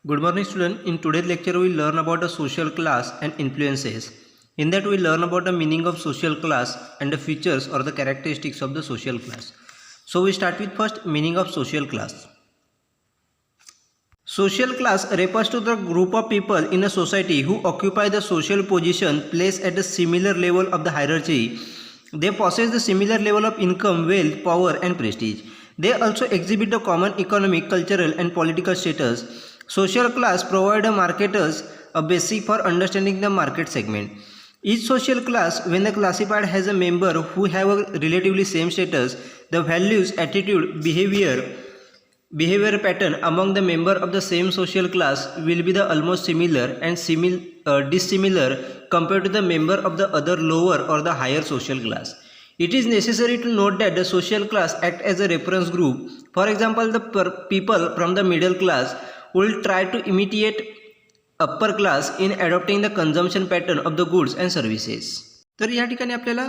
Good morning student. In today's lecture we will learn about the social class and influences. In that we will learn about the meaning of social class and the features or the characteristics of the social class. So we start with first meaning of social class. Social class refers to the group of people in a society who occupy the social position placed at a similar level of the hierarchy. They possess the similar level of income, wealth, power and prestige. They also exhibit the common economic, cultural and political status. Social class provide a marketers a basic for understanding the market segment. Each social class, when the classified, has a member who have a relatively same status. The values, attitude, behavior pattern among the member of the same social class will be the almost similar and dissimilar compared to the member of the other lower or the higher social class. It is necessary to note that the social class act as a reference group. For example, the people from the middle class will try to imitate upper class in adopting the consumption pattern of the goods and services. तर या ठिकाणी आपल्याला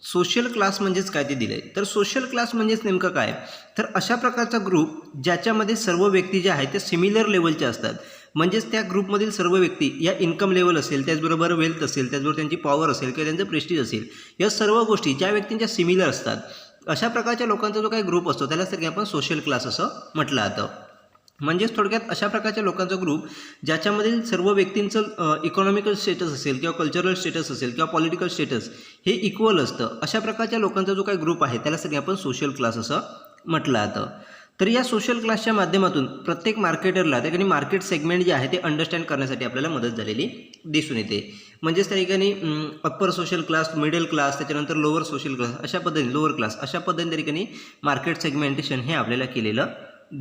social class म्हणजेच काय ते दिले. तर social class म्हणजेच नेमकं काय, तर अशा प्रकारचा ग्रुप ज्याच्यामध्ये सर्व व्यक्ती जे आहेत ते सिमिलर लेवलचे असतात. म्हणजेच त्या ग्रुपमधील सर्व व्यक्ती या इन्कम लेवल असेल, त्याचबरोबर वेल्थ असेल, त्याचबरोबर त्यांची पॉवर असेल किंवा त्यांचं प्रेस्टीज असेल, या सर्व गोष्टी ज्या व्यक्तींच्या सिमिलर असतात अशा प्रकारच्या लोकांचा जो काही ग्रुप असतो त्याला सगळे आपण सोशल क्लास असं म्हटलं जातं. म्हणजेच थोडक्यात अशा प्रकारच्या लोकांचा ग्रुप ज्याच्यामधील सर्व व्यक्तींचं इकॉनॉमिकल स्टेटस असेल किंवा कल्चरल स्टेटस असेल किंवा पॉलिटिकल स्टेटस हे इक्वल असतं. अशा प्रकारच्या लोकांचा जो काही ग्रुप आहे त्याला सगळे आपण सोशल क्लास असं म्हटलं जातं. तर या सोशल क्लासच्या माध्यमातून प्रत्येक मार्केटरला त्या ठिकाणी मार्केट सेगमेंट जे आहे ते अंडरस्टँड करण्यासाठी आपल्याला मदत झालेली दिसून येते. म्हणजेच त्या ठिकाणी upper social class, middle class, त्याच्यानंतर लोअर सोशल क्लास अशा पद्धतीने लोअर क्लास अशा पद्धतीने त्या ठिकाणी मार्केट सेगमेंटेशन हे आपल्याला केलेलं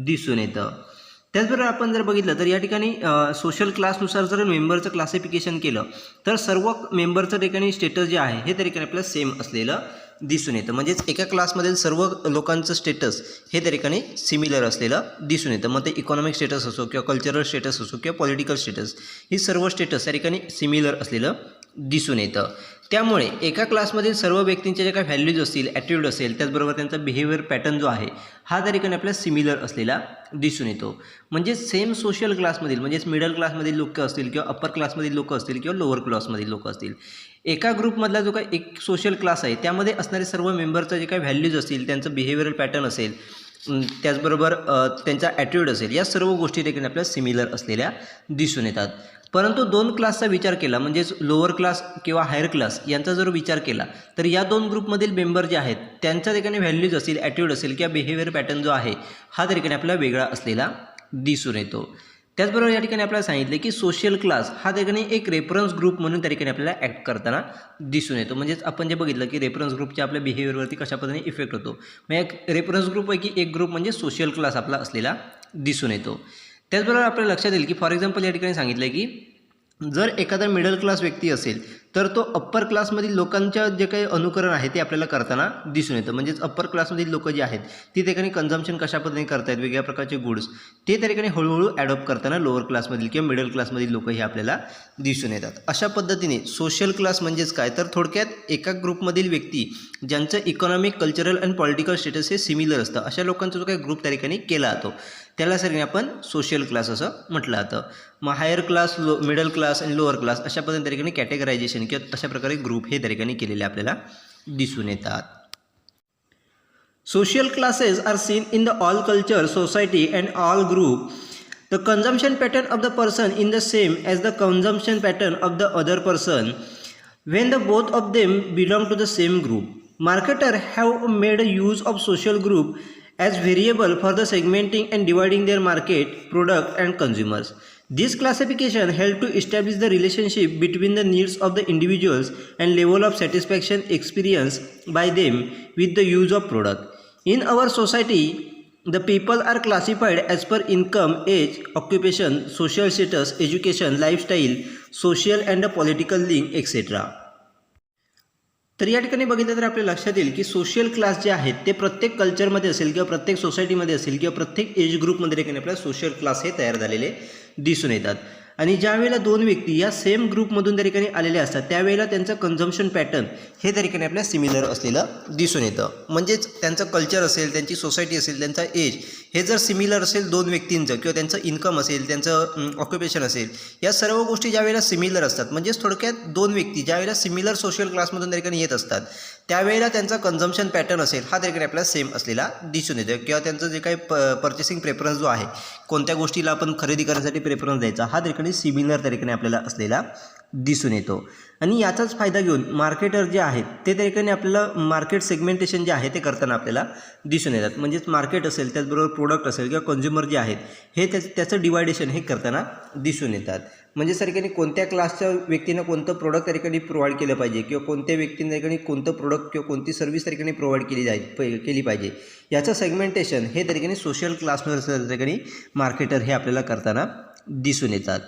दिसून येतं. त्याचबरोबर आपण जर बघितलं तर या ठिकाणी सोशल क्लासनुसार जर मेंबरचं क्लासिफिकेशन केलं तर सर्व मेंबरचं ठिकाणी स्टेटस जे आहे हे त्या ठिकाणी आपल्याला सेम असलेलं दिसून येतं. म्हणजेच एका क्लासमधील सर्व लोकांचं स्टेटस हे त्या ठिकाणी सिमिलर असलेलं दिसून येतं. मग ते इकॉनॉमिक स्टेटस असो किंवा कल्चरल स्टेटस असो किंवा पॉलिटिकल स्टेटस ही सर्व स्टेटस त्या ठिकाणी सिमिलर असलेलं दिसून येतं. त्यामुळे एका क्लासमधील सर्व व्यक्तींच्या ज्या काही व्हॅल्यूज असतील, ॲटिट्यूड असेल, त्याचबरोबर त्यांचा बिहेवियर पॅटर्न जो आहे हा त्या ठिकाणी आपल्याला सिमिलर असलेला दिसून येतो. म्हणजे सेम सोशल क्लासमधील म्हणजेच मिडल क्लासमधील लोक असतील किंवा अप्पर क्लासमधील लोक असतील किंवा लोअर क्लासमधील लोक असतील, एका ग्रुपमधला जो काही एक सोशल क्लास आहे त्यामध्ये असणारे सर्व मेंबरचं जे काही व्हॅल्यूज असतील, त्यांचं बिहेवियरल पॅटर्न असेल, त्याचबरोबर त्यांचा ॲटिट्यूड असेल, या सर्व गोष्टी देखील आपल्याला सिमिलर असलेल्या दिसून येतात. परंतु दोन क्लासचा विचार केला म्हणजेच लोअर क्लास किंवा हायर क्लास यांचा जर विचार केला तर या दोन ग्रुपमधील मेंबर जे आहेत त्यांच्या ठिकाणी व्हॅल्यूज असतील, ॲटिट्यूड असेल किंवा बिहेवियर पॅटर्न जो आहे हा त्या ठिकाणी आपल्याला वेगळा असलेला दिसून येतो. त्याचबरोबर या ठिकाणी आपल्याला सांगितले की सोशल क्लास हा त्या ठिकाणी एक रेफरन्स ग्रुप म्हणून त्या ठिकाणी आपल्याला ॲक्ट करताना दिसून येतो. म्हणजेच आपण जे बघितलं की रेफरन्स ग्रुपच्या आपल्या बिहेवियरवरती कशा पद्धतीने इफेक्ट होतो. मग एक रेफरन्स ग्रुपपैकी एक ग्रुप म्हणजे सोशल क्लास आपला असलेला दिसून येतो. त्याचबरोबर आपल्याला लक्षात येईल की फॉर एक्झाम्पल या ठिकाणी सांगितलं की जर एखादा मिडल क्लास व्यक्ती असेल तर तो अप्पर क्लासमधील लोकांच्या जे काही अनुकरण आहे ते आपल्याला करताना दिसून येतं. म्हणजेच अप्पर क्लासमधील लोक जे आहेत ती त्या ठिकाणी कन्झम्पशन कशा पद्धतीने करतायत, वेगळ्या प्रकारचे गुड्स ते त्या ठिकाणी हळूहळू ॲडॉप्ट करताना लोअर क्लासमधील किंवा मिडल क्लासमधील लोक हे आपल्याला दिसून येतात. अशा पद्धतीने सोशल क्लास म्हणजेच काय, तर थोडक्यात एका ग्रुपमधील व्यक्ती ज्यांचं इकॉनॉमिक, कल्चरल आणि पॉलिटिकल स्टेटस हे सिमिलर असतं अशा लोकांचा जो काही ग्रुप त्या ठिकाणी केला जातो त्याला सगळ्यांनी आपण सोशल क्लास असं म्हटलं जातं. मग हायर क्लास, मिडल क्लास आणि लोअर क्लास अशा पद्धतीने त्या ठिकाणी कॅटेगरायझेशन किंवा अशा प्रकारे ग्रुप हे त्या ठिकाणी केलेले आपल्याला दिसून येतात. Social classes are seen in the all culture, society and all group. The consumption pattern of the person in the same as the consumption pattern of the other person when the both of them belong to the same group. Marketers have made use of social group as variable for the segmenting and dividing their market, product and consumers. This classification help to establish the relationship between the needs of the individuals and level of satisfaction experienced by them with the use of product. In our society, the people are classified as per income, age, occupation, social status, education, lifestyle, social and political link, etc. तर या ठिकाणी बघितलं तर आपल्या लक्षात येईल की social class जे आहेत ते प्रत्येक कल्चरमध्ये असेल किंवा प्रत्येक सोसायटीमध्ये असेल किंवा प्रत्येक एज ग्रुपमध्ये देखील आपल्याला सोशल क्लास हे तयार झालेले दिसून येतात. आणि ज्यावेळेला दोन व्यक्ती या सेम ग्रुपमधून त्या ठिकाणी आलेल्या असतात त्यावेळेला त्यांचं कन्झम्पशन पॅटर्न हे त्या ठिकाणी आपल्याला सिमिलर असलेलं दिसून येतं. म्हणजेच त्यांचं कल्चर असेल, त्यांची सोसायटी असेल, त्यांचा एज हे जर सिमिलर असेल दोन व्यक्तींचं किंवा त्यांचं इन्कम असेल, त्यांचं ऑक्युपेशन असेल, या सर्व गोष्टी ज्यावेळेला सिमिलर असतात म्हणजेच थोडक्यात दोन व्यक्ती ज्यावेळेला सिमिलर सोशल क्लासमधून त्या ठिकाणी येत असतात त्यावेळेला त्यांचा कन्झम्पशन पॅटर्न असेल हा त्या ठिकाणी आपल्याला सेम असलेला दिसून येतो किंवा त्यांचं जे काही पर्चेसिंग प्रेफरन्स जो आहे, कोणत्या गोष्टीला आपण खरेदी करण्यासाठी प्रेफरन्स द्यायचा हा त्या ठिकाणी सिमिलर त्या ठिकाणी आपल्याला असलेला दिसून येतो. आणि याचाच फायदा घेऊन मार्केटर जे आहेत ते त्या ठिकाणी आपल्याला मार्केट सेगमेंटेशन जे आहे ते करताना आपल्याला दिसून येतात. म्हणजेच मार्केट असेल, त्याचबरोबर प्रोडक्ट असेल किंवा कन्झ्युमर जे आहेत हे त्याचं डिवायडेशन हे करताना दिसून येतात. म्हणजे त्या ठिकाणी कोणत्या क्लासच्या व्यक्तीनं कोणतं प्रोडक्ट त्या ठिकाणी प्रोव्हाइड केलं पाहिजे किंवा कोणत्या व्यक्तीने त्या ठिकाणी कोणतं प्रोडक्ट किंवा कोणती सर्व्हिस त्या ठिकाणी प्रोव्हाइड केली पाहिजे याचं सेगमेंटेशन हे त्या ठिकाणी सोशल क्लासमध्ये त्या ठिकाणी मार्केटर हे आपल्याला करताना दिसून येतात.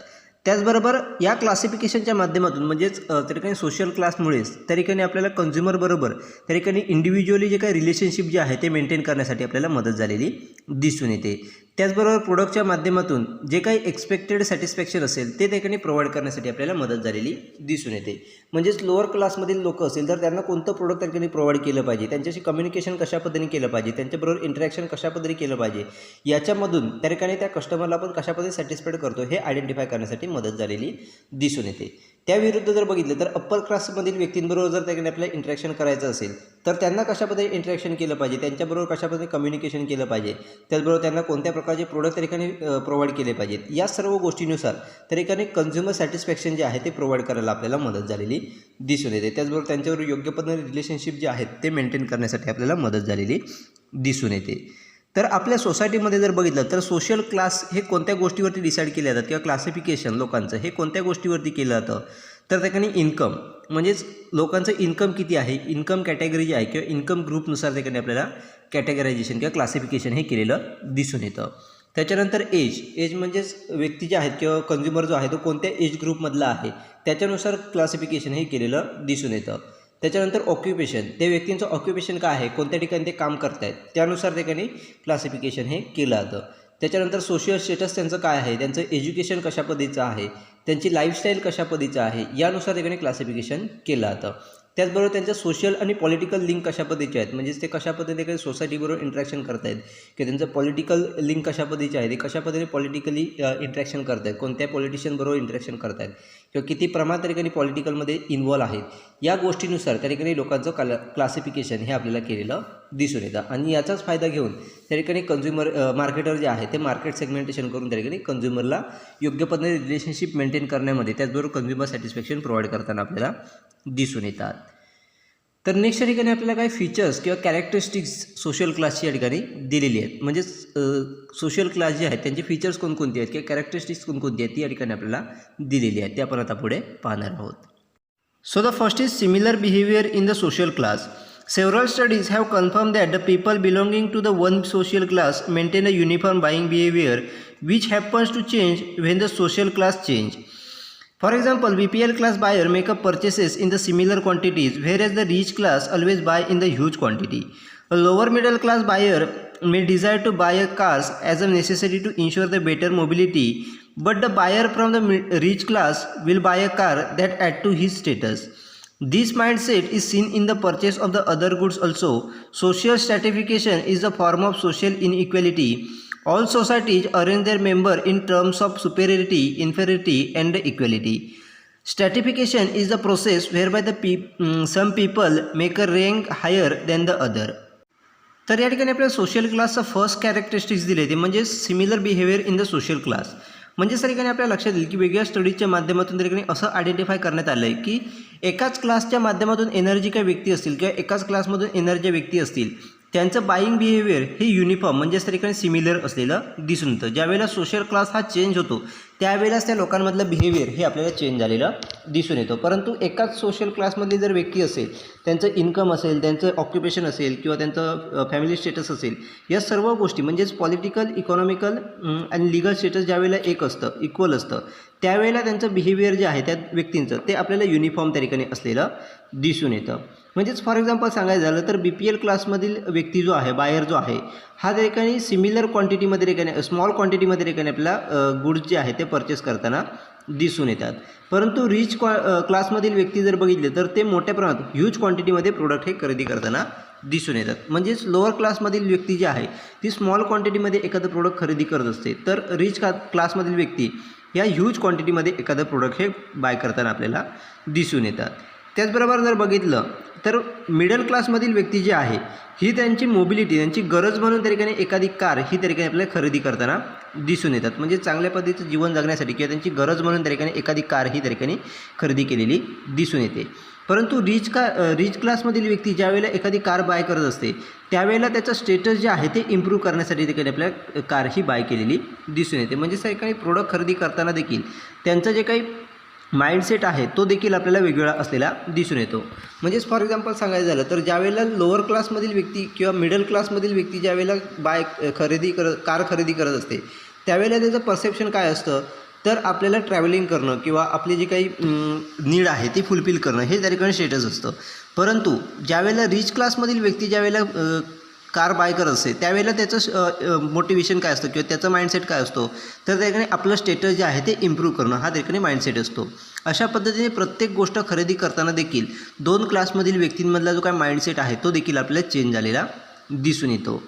त्याचबरोबर या क्लासिफिकेशनच्या माध्यमातून म्हणजेच त्या ठिकाणी सोशल क्लासमुळेच त्या ठिकाणी आपल्याला कन्झ्युमरबरोबर त्या ठिकाणी इंडिव्हिज्युअली जे काही रिलेशनशिप जे आहे ते मेंटेन करण्यासाठी आपल्याला मदत झालेली दिसून येते. त्याचबरोबर प्रोडक्टच्या माध्यमातून जे काही एक्सपेक्टेड सॅटिस्फॅक्शन असेल ते त्या ठिकाणी प्रोव्हाइड करण्यासाठी आपल्याला मदत झालेली दिसून येते. म्हणजेच लोअर क्लासमधील लोक असेल तर त्यांना कोणतं प्रोडक्ट त्या ठिकाणी प्रोव्हाइड केलं पाहिजे, त्यांच्याशी कम्युनिकेशन कशा पद्धतीने केलं पाहिजे, त्यांच्याबरोबर इंटरॅक्शन कशा पद्धतीने केलं पाहिजे, याच्यामधून त्या ठिकाणी त्या कस्टमरला आपण कशा पद्धतीने सॅटिस्फाईड करतो हे आयडेंटिफाय करण्यासाठी मदत झालेली दिसून येते. त्याविरुद्ध जर बघितलं तर अप्पर क्लासमधील व्यक्तींबरोबर जर त्या ठिकाणी आपल्याला इंटरॅक्शन करायचं असेल तर त्यांना कशा पद्धतीने इंटरॅक्शन केलं पाहिजे, त्यांच्याबरोबर कशा पद्धतीने कम्युनिकेशन केलं पाहिजे, त्याचबरोबर त्यांना कोणत्या प्रकारचे प्रोडक्ट त्या ठिकाणी प्रोव्हाइड केले पाहिजेत, या सर्व गोष्टीनुसार त्या ठिकाणी कन्झ्युमर सॅटिस्फॅक्शन जे आहे ते प्रोव्हाइड करायला आपल्याला मदत झालेली दिसून येते. त्याचबरोबर त्यांच्याबरोबर योग्य पद्धतीने रिलेशनशिप जे आहेत ते मेंटेन करण्यासाठी आपल्याला मदत झालेली दिसून येते. तर आपल्या सोसायटीमध्ये जर बघितलं तर सोशल क्लास हे कोणत्या गोष्टीवरती डिसाईड केले जातात किंवा क्लासिफिकेशन लोकांचं हे कोणत्या गोष्टीवरती केलं जातं तर त्या ठिकाणी इन्कम म्हणजेच लोकांचं इन्कम किती आहे, इन्कम कॅटेगरी जी आहे किंवा इन्कम ग्रुपनुसार त्या ठिकाणी आपल्याला कॅटेगरायझेशन किंवा क्लासिफिकेशन हे केलेलं दिसून येतं. त्याच्यानंतर एज म्हणजेच व्यक्ती जे आहेत किंवा कन्झ्युमर जो आहे तो कोणत्या एज ग्रुपमधला आहे त्याच्यानुसार क्लासिफिकेशन हे केलेलं दिसून येतं. त्याच्यानंतर ऑक्युपेशन, त्या व्यक्तींचं ऑक्युपेशन काय आहे, कोणत्या ठिकाणी ते काम करत आहेत त्यानुसार ठिकाणी क्लासिफिकेशन हे केलं जातं. त्याच्यानंतर सोशल स्टेटस त्यांचं काय आहे, त्यांचं एज्युकेशन कशा पद्धतीचं आहे, त्यांची लाईफस्टाईल कशा पद्धतीचं आहे यानुसार ठिकाणी क्लासिफिकेशन केलं जातं. त्याचबरोबर त्यांच्या सोशल आणि पॉलिटिकल लिंक कशा पद्धतीचे आहेत म्हणजेच ते कशा पद्धतीने काही सोसायटीबरोबर इंटरॅक्शन करत आहेत किंवा त्यांचं पॉलिटिकल लिंक कशा पद्धतीचे आहे, ते कशा पद्धतीने पॉलिटिकली इंटरॅक्शन करत आहेत, कोणत्या पॉलिटिशियनबरोबर इंटरॅक्शन करत आहेत किंवा किती प्रमाणात त्या ठिकाणी पॉलिटिकलमध्ये इन्व्हॉल्व आहेत, या गोष्टीनुसार त्या ठिकाणी लोकांचं क्लासिफिकेशन हे आपल्याला केलेलं दिसून येतं. आणि याचाच फायदा घेऊन त्या ठिकाणी कन्झ्युमर मार्केटर जे आहे ते मार्केट सेगमेंटेशन करून त्या ठिकाणी कन्झ्युमरला योग्य पद्धतीने रिलेशनशिप मेंटेन करण्यामध्ये त्याचबरोबर कन्झ्युमर सॅटिस्फॅक्शन प्रोव्हाइड करताना आपल्याला दिसून येतात. तर नेक्स्ट या ठिकाणी आपल्याला काही फीचर्स किंवा कॅरेक्टरिस्टिक्स सोशल क्लासची या ठिकाणी दिलेली आहेत. म्हणजेच सोशल क्लास जे आहेत त्यांचे फीचर्स कोणकोणते आहेत किंवा कॅरेक्टरिस्टिक्स कोणकोणती आहेत ती या ठिकाणी आपल्याला दिलेली आहेत, ते आपण आता पुढे पाहणार आहोत. So the first is similar behaviour in the social class. Several studies have confirmed that the people belonging to the one social class maintain a uniform buying behavior which happens to change when the social class change. For example, BPL class buyer make up purchases in the similar quantities whereas the rich class always buy in the huge quantity. A lower middle class buyer may desire to buy a cars as a necessity to ensure the better mobility, but the buyer from the rich class will buy a car that add to his status. This mindset is seen in the purchase of the other goods also. Social stratification is a form of social inequality. All societies arrange their members in terms of superiority, inferiority, and equality. Stratification is the process whereby some people make a rank higher than the other. तर या ठिकाणी आपल्याला social क्लासचा first characteristics दिले ते म्हणजे similar behaviour in the social class. म्हणजे त्या ठिकाणी आपल्याला लक्षात येईल की वेगळ्या स्टडीजच्या माध्यमातून त्या ठिकाणी असं आयडेंटिफाय करण्यात आलं आहे की एकाच क्लासच्या माध्यमातून येणारी जी काही व्यक्ती असतील किंवा एकाच क्लासमधून येणाऱ्या ज्या व्यक्ती असतील त्यांचं बाईंग बिहेवियर हे युनिफॉर्म म्हणजेच त्या ठिकाणी सिमिलर असलेलं दिसून येतं. ज्यावेळेला सोशल क्लास हा चेंज होतो त्यावेळेलाच त्या लोकांमधलं बिहेवियर हे आपल्याला चेंज झालेलं दिसून येतं. परंतु एकाच सोशल क्लासमधली जर व्यक्ती असेल, त्यांचं इन्कम असेल, त्यांचं ऑक्युपेशन असेल किंवा त्यांचं फॅमिली स्टेटस असेल, या सर्व गोष्टी म्हणजेच पॉलिटिकल, इकॉनॉमिकल आणि लिगल स्टेटस ज्यावेळेला एक असतं, इक्वल असतं, त्यावेळेला त्यांचं बिहेवियर जे आहे त्या व्यक्तींचं ते आपल्याला युनिफॉर्म त्या ठिकाणी असलेलं दिसून येतं. म्हणजेच फॉर एक्झाम्पल सांगायचं झालं तर BPL क्लासमधील व्यक्ती जो आहे, बायर जो आहे, हा त्या ठिकाणी सिमिलर क्वांटिटीमध्ये ठिकाणी स्मॉल क्वांटिटीमध्ये ठिकाणी आपल्याला गुड्स जे आहे ते परचेस करताना दिसून येतात. परंतु रिच क्लासमधील व्यक्ती जर बघितले तर ते मोठ्या प्रमाणात ह्यूज क्वांटिटीमध्ये प्रोडक्ट हे खरेदी करताना दिसून येतात. म्हणजेच लोअर क्लासमधील व्यक्ती जी आहे ती स्मॉल क्वांटिटीमध्ये एखादं प्रोडक्ट खरेदी करत असते, तर रिच क्लासमधील व्यक्ती या ह्यूज क्वांटिटीमध्ये एखादं प्रोडक्ट हे बाय करताना आपल्याला दिसून येतात. त्याचबरोबर जर बघितलं तर मिडल क्लासमधील व्यक्ती जी आहे ही त्यांची मोबिलिटी, त्यांची गरज म्हणून त्या ठिकाणी एखादी कार ही त्या ठिकाणी आपल्याला खरेदी करताना दिसून येतात. म्हणजे चांगल्या पद्धतीचं जीवन जगण्यासाठी किंवा त्यांची गरज म्हणून त्या ठिकाणी एखादी कार ही त्या ठिकाणी खरेदी केलेली दिसून येते. परंतु रिच क्लासमधील व्यक्ती ज्यावेळेला एखादी कार बाय करत असते त्यावेळेला त्याचं स्टेटस जे आहे ते इम्प्रूव्ह करण्यासाठी देखील आपल्याला कार ही बाय केलेली दिसून येते. म्हणजे त्या ठिकाणी प्रोडक्ट खरेदी करताना देखील त्यांचं जे काही माइंडसेट आहे तो देखील आपल्याला वेगवेगळा असलेला दिसून येतो. म्हणजेच फॉर एक्झाम्पल सांगायचं झालं तर ज्यावेळेला लोअर क्लासमधील व्यक्ती किंवा मिडल क्लासमधील व्यक्ती ज्यावेळेला कार खरेदी करत असते त्यावेळेला त्याचं परसेप्शन काय असतं, तर आपल्याला ट्रॅव्हलिंग करणं किंवा आपली जी काही नीड आहे ती फुलफिल करणं हे त्या ठिकाणी स्टेटस असतं. परंतु ज्यावेळेला रिच क्लासमधील व्यक्ती ज्यावेळेला कार बाय करत असते त्यावेळेला त्याचं मोटिवेशन काय असतं किंवा त्याचा माइंडसेट काय असतो, तर त्या ठिकाणी आपलं स्टेटस जे आहे ते इम्प्रूव्ह करणं हा त्या ठिकाणी माइंडसेट असतो. अशा पद्धतीने प्रत्येक गोष्ट खरेदी करताना देखील दोन क्लासमधील व्यक्तींमधला जो काय माइंडसेट आहे तो देखील आपल्याला चेंज झालेला दिसून येतो.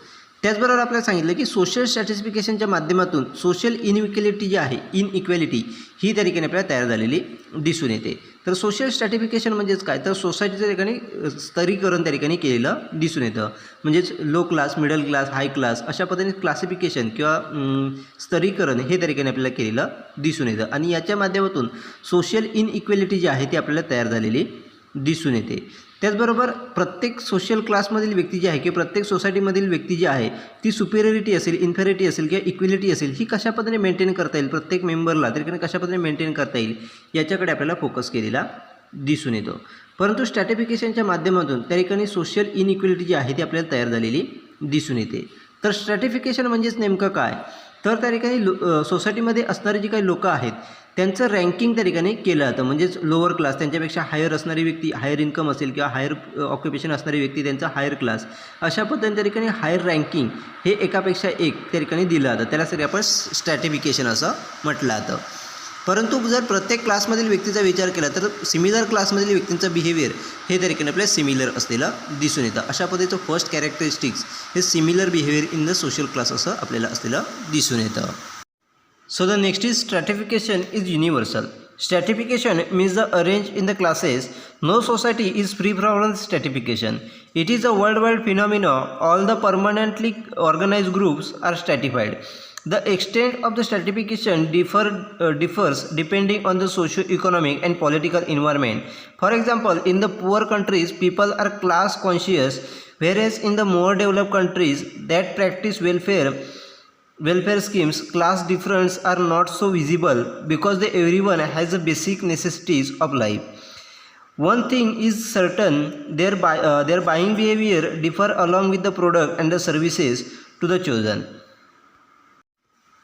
त्याचबरोबर आपल्याला सांगितलं की सोशल स्ट्रॅटिफिकेशनच्या माध्यमातून सोशल इनइक्वॅलिटी जी आहे, इनइक्वॅलिटी ही त्या ठिकाणी आपल्याला तयार झालेली दिसून येते. तर सोशल स्ट्रॅटिफिकेशन म्हणजेच काय, तर सोसायटीच्या ठिकाणी स्तरीकरण त्या ठिकाणी केलेलं दिसून येतं. म्हणजेच लो क्लास, मिडल क्लास, हाय क्लास अशा पद्धतीने क्लासिफिकेशन किंवा स्तरीकरण हे त्या ठिकाणी आपल्याला केलेलं दिसून येतं. आणि याच्या माध्यमातून सोशल इनइक्वॅलिटी जी आहे ती आपल्याला तयार झालेली दिसून येते. त्याचबरोबर प्रत्येक सोशल क्लासमधील व्यक्ती जी आहे किंवा प्रत्येक सोसायटीमधील व्यक्ती जी आहे ती सुपिरियरिटी असेल, इन्फेरिटी असेल किंवा इक्विलिटी असेल ही कशा पद्धतीने मेंटेन करता येईल, प्रत्येक मेंबरला त्या ठिकाणी कशा पद्धतीने मेंटेन करता येईल याच्याकडे आपल्याला फोकस केलेला दिसून येतो. परंतु स्ट्रॅटिफिकेशनच्या माध्यमातून त्या ठिकाणी सोशल इनइक्वॅलिटी जी आहे ती आपल्याला तयार झालेली दिसून येते. तर स्ट्रॅटिफिकेशन म्हणजेच नेमकं काय, तर त्या ठिकाणी सोसायटीमध्ये असणारी जी काही लोकं आहेत त्यांचं रँकिंग त्या ठिकाणी केलं जातं. म्हणजेच लोअर क्लास त्यांच्यापेक्षा हायर असणारी व्यक्ती, हायर इन्कम असेल किंवा हायर ऑक्युपेशन असणारी व्यक्ती त्यांचा हायर क्लास, अशा पद्धतीने त्या ठिकाणी हायर रँकिंग हे एकापेक्षा एक त्या ठिकाणी दिलं जातं. त्याला आपण स्ट्रॅटिफिकेशन असं म्हटलं जातं. परंतु जर प्रत्येक क्लासमधील व्यक्तीचा विचार केला तर सिमिलर क्लासमधील व्यक्तींचं बिहेवियर हे त्या ठिकाणी आपल्याला सिमिलर असलेलं दिसून येतं. अशा पद्धतीचं फर्स्ट कॅरेक्टरिस्टिक्स हे similar behaviour in the social class असं आपल्याला असलेलं दिसून येतं. So the next is stratification is universal. Stratification means the arrange in the classes. No society is free from stratification. It is a worldwide phenomenon. All the permanently organized groups are stratified. The extent of the stratification differs depending on the socio-economic and political environment. For example, in the poor countries, people are class conscious, whereas in the more developed countries that practice welfare schemes, class differences are not so visible because everyone has the basic necessities of life. One thing is certain, their buying behavior differ along with the product and the services to the chosen.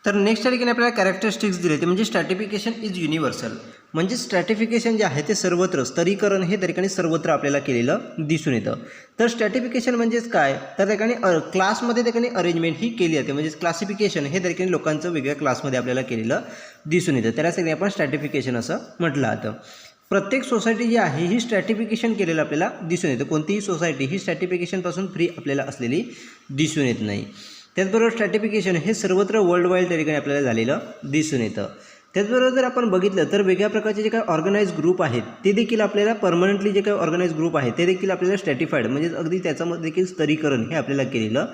तर next ठिकाणी आपल्याला characteristics दिले ते म्हणजे स्ट्रॅटिफिकेशन is universal. म्हणजे स्ट्रॅटिफिकेशन जे आहे ते सर्वत्र, स्तरीकरण हे त्या ठिकाणी सर्वत्र आपल्याला केलेलं दिसून येतं. तर स्ट्रॅटिफिकेशन म्हणजेच काय, तर त्या ठिकाणी क्लासमध्ये त्या ठिकाणी अरेंजमेंट ही केली जाते. म्हणजे क्लासिफिकेशन हे त्या ठिकाणी लोकांचं वेगळ्या क्लासमध्ये आपल्याला केलेलं दिसून येतं. त्याला सगळी आपण स्ट्रॅटिफिकेशन असं म्हटलं जातं. प्रत्येक सोसायटी जी आहे ही स्ट्रॅटिफिकेशन केलेलं आपल्याला दिसून येतं. कोणतीही सोसायटी ही स्ट्रॅटिफिकेशनपासून फ्री आपल्याला असलेली दिसून येत नाही. त्याचबरोबर स्ट्रॅटिफिकेशन हे सर्वत्र वर्ल्ड वाईड त्या ठिकाणी आपल्याला झालेलं दिसून येतं. त्याचबरोबर जर आपण बघितलं तर वेगळ्या प्रकारचे जे काही ऑर्गनाइज ग्रुप आहेत ते देखील आपल्याला परमनंटली जे काही ऑर्गनाइज ग्रुप आहे ते देखील आपल्याला स्ट्रॅटिफाईड म्हणजे अगदी त्याच्यामध्ये देखील स्तरीकरण हे आपल्याला केलेलं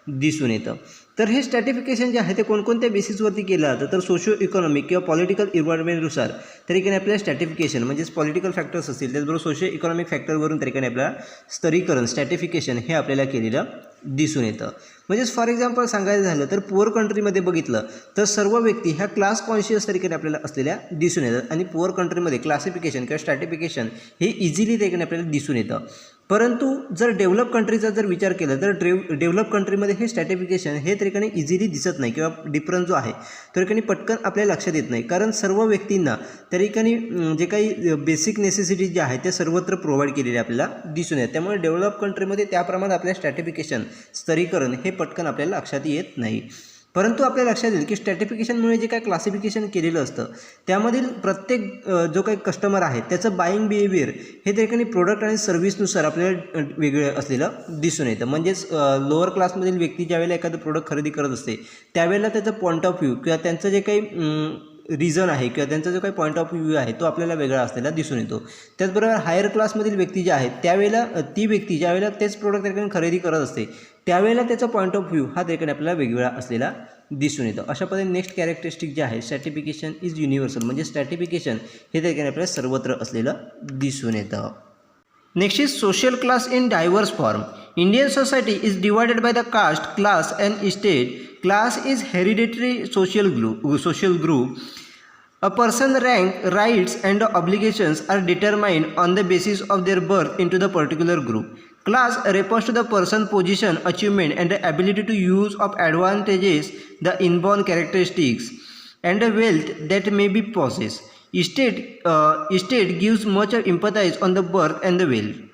दिसून येतं. तर हे स्ट्रॅटिफिकेशन जे आहे ते कोणकोणत्या बेसिसवरती केलं जातं, तर सोशिओ इकॉनॉमिक किंवा पॉलिटिकल इन्व्हायरमेंटनुसार त्या ठिकाणी आपल्याला स्ट्रॅटिफिकेशन म्हणजेच पॉलिटिकल फॅक्टर्स असतील त्याचबरोबर सोशिओ इकॉनॉमिक फॅक्टरवरून त्या ठिकाणी आपल्याला स्तरीकरण स्ट्रॅटिफिकेशन हे आपल्याला केलेलं दिसून येतं. म्हणजेच फॉर एक्झाम्पल सांगायचं झालं तर पुअर कंट्रीमध्ये बघितलं तर सर्व व्यक्ती ह्या क्लास कॉन्शियस तरीकेने आपल्याला असलेल्या दिसून येतात आणि पुअर कंट्रीमध्ये क्लासिफिकेशन किंवा स्ट्रॅटिफिकेशन हे इझिली त्या ठिकाणी आपल्याला दिसून येतं. परंतु जर डेव्हलप कंट्रीचा जर विचार केला तर डेव्हलप कंट्रीमध्ये हे स्ट्रॅटिफिकेशन हे त्या ठिकाणी इझिली दिसत नाही किंवा डिफरन्स जो आहे त्या ठिकाणी पटकन आपल्या लक्षात येत नाही, कारण सर्व व्यक्तींना त्या ठिकाणी जे काही बेसिक नेसेसिटीज जे आहेत ते सर्वत्र प्रोव्हाइड केलेले आपल्याला दिसून येतात. त्यामुळे डेव्हलप कंट्रीमध्ये त्या प्रमाणात आपल्या स्ट्रॅटिफिकेशन स्तरीकरण हे पटकन आपल्याला लक्षात येत नाही. परंतु आपल्या लक्षात येईल की स्ट्रॅटिफिकेशनमुळे जे काय क्लासिफिकेशन केलेलं असतं त्यामधील प्रत्येक जो काही कस्टमर आहे त्याचं बाईंग बिहेवियर हे त्या ठिकाणी प्रोडक्ट आणि सर्व्हिसनुसार आपल्याला वेगळं असलेलं दिसून येतं. म्हणजेच लोअर क्लासमधील व्यक्ती ज्यावेळेला एखादं प्रोडक्ट खरेदी करत असते त्यावेळेला त्याचं पॉईंट ऑफ व्ह्यू किंवा त्यांचं जे काही रिझन आहे किंवा त्यांचा जो काही पॉईंट ऑफ व्ह्यू आहे तो आपल्याला वेगळा असलेला दिसून येतो. त्याचबरोबर हायर क्लासमधील व्यक्ती जे आहेत त्यावेळेला ती व्यक्ती ज्यावेळेला तेच प्रोडक्ट त्या ठिकाणी खरेदी करत असते त्यावेळेला त्याचा पॉईंट ऑफ व्ह्यू हा त्या ठिकाणी आपल्याला वेगवेगळा असलेला दिसून येतो. अशा पद्धतीने नेक्स्ट कॅरेक्टरिस्टिक जे आहे स्ट्रॅटिफिकेशन इज युनिव्हर्सल, म्हणजे स्ट्रॅटिफिकेशन हे त्या ठिकाणी आपल्याला सर्वत्र असलेलं दिसून येतं. Next is social class in diverse form. Indian society is divided by the caste, class and estate. Class is hereditary social group. A person rank, rights and obligations are determined on the basis of their birth into the particular group. Class refers to the person position, achievement and the ability to use of advantages, the inborn characteristics and the wealth that may be possessed. Estate gives much emphasis on the birth and the wealth.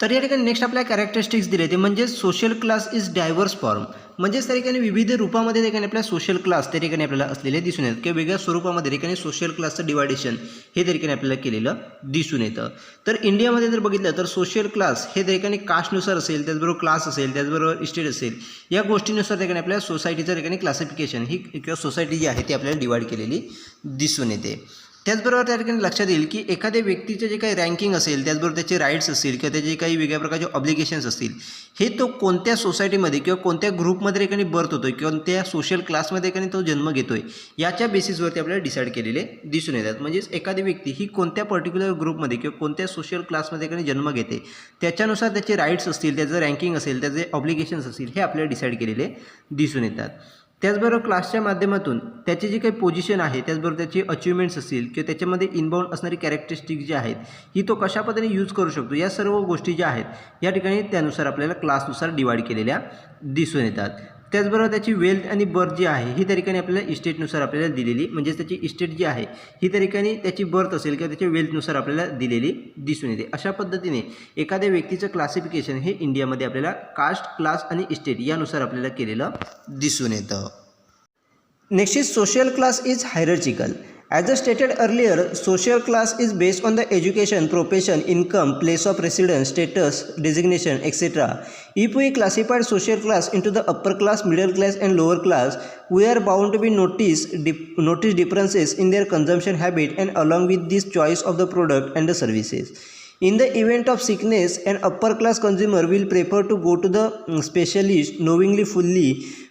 तर या ठिकाणी next आपल्या characteristics दिले ते म्हणजे social class is diverse form, म्हणजेच त्या ठिकाणी विविध रूपामध्ये त्या ठिकाणी आपल्या सोशल क्लास त्या ठिकाणी आपल्याला असलेले दिसून येतात किंवा वेगळ्या स्वरूपामध्ये त्या ठिकाणी सोशल क्लासचं डिवायडेशन हे त्या ठिकाणी आपल्याला केलेलं दिसून येतं. तर इंडियामध्ये जर बघितलं तर सोशल क्लास हे त्या ठिकाणी कास्टनुसार असेल, त्याचबरोबर क्लास असेल, त्याचबरोबर इस्टेट असेल, या गोष्टीनुसार त्या ठिकाणी आपल्या सोसायटीचं त्या ठिकाणी क्लासिफिकेशन ही किंवा सोसायटी जी आहे ती आपल्याला डिवाईड केलेली दिसून येते. त्याचबरोबर त्या ठिकाणी लक्षात येईल की एखाद्या व्यक्तीचे जे काही रँकिंग असेल, त्याचबरोबर त्याचे राईट्स असतील किंवा त्याचे काही वेगळ्या प्रकारचे ऑब्लिगेशन्स असतील हे तो कोणत्या सोसायटीमध्ये किंवा कोणत्या ग्रुपमध्ये एखादी बर्थ होतोय किंवा कोणत्या सोशल क्लासमध्ये एखादी तो जन्म घेतोय याच्या बेसिसवरती आपल्याला डिसाईड केलेले दिसून येतात. म्हणजेच एखादी व्यक्ती ही कोणत्या पर्टिक्युलर ग्रुपमध्ये किंवा कोणत्या सोशल क्लासमध्ये एखादी जन्म घेते त्याच्यानुसार त्याचे राईट्स असतील, त्याचं रँकिंग असेल, त्याचे ऑब्लिगेशन्स असतील हे आपल्याला डिसाईड केलेले दिसून येतात. त्याचबरोबर क्लासच्या माध्यमातून त्याची जी काही पोझिशन आहे, त्याचबरोबर त्याची अचिव्हमेंट्स असतील किंवा त्याच्यामध्ये इनबाउंड असणारी कॅरेक्टरिस्टिक जी आहेत ही तो कशा पद्धतीने यूज करू शकतो, या सर्व गोष्टी ज्या आहेत या ठिकाणी त्यानुसार आपल्याला क्लासनुसार डिवाईड केलेल्या दिसून येतात. त्याचबरोबर त्याची वेल्थ आणि बर्थ जी आहे ही त्या ठिकाणी आपल्याला इस्टेटनुसार आपल्याला दिलेली, म्हणजेच त्याची इस्टेट जी आहे ही त्या ठिकाणी त्याची बर्थ असेल किंवा त्याच्या वेल्थनुसार आपल्याला दिलेली दिसून येते. अशा पद्धतीने एखाद्या व्यक्तीचं क्लासिफिकेशन हे इंडियामध्ये आपल्याला कास्ट, क्लास आणि इस्टेट यानुसार आपल्याला केलेलं दिसून येतं. Next is social class is hierarchical. As I stated earlier, social class is based on the education, profession, income, place of residence, status, designation, etc. If we classified social class into the upper class, middle class and lower class, we are bound to be notice differences in their consumption habit and along with this choice of the product and the services. In the event of sickness, an upper class consumer will prefer to go to the specialist knowingly fully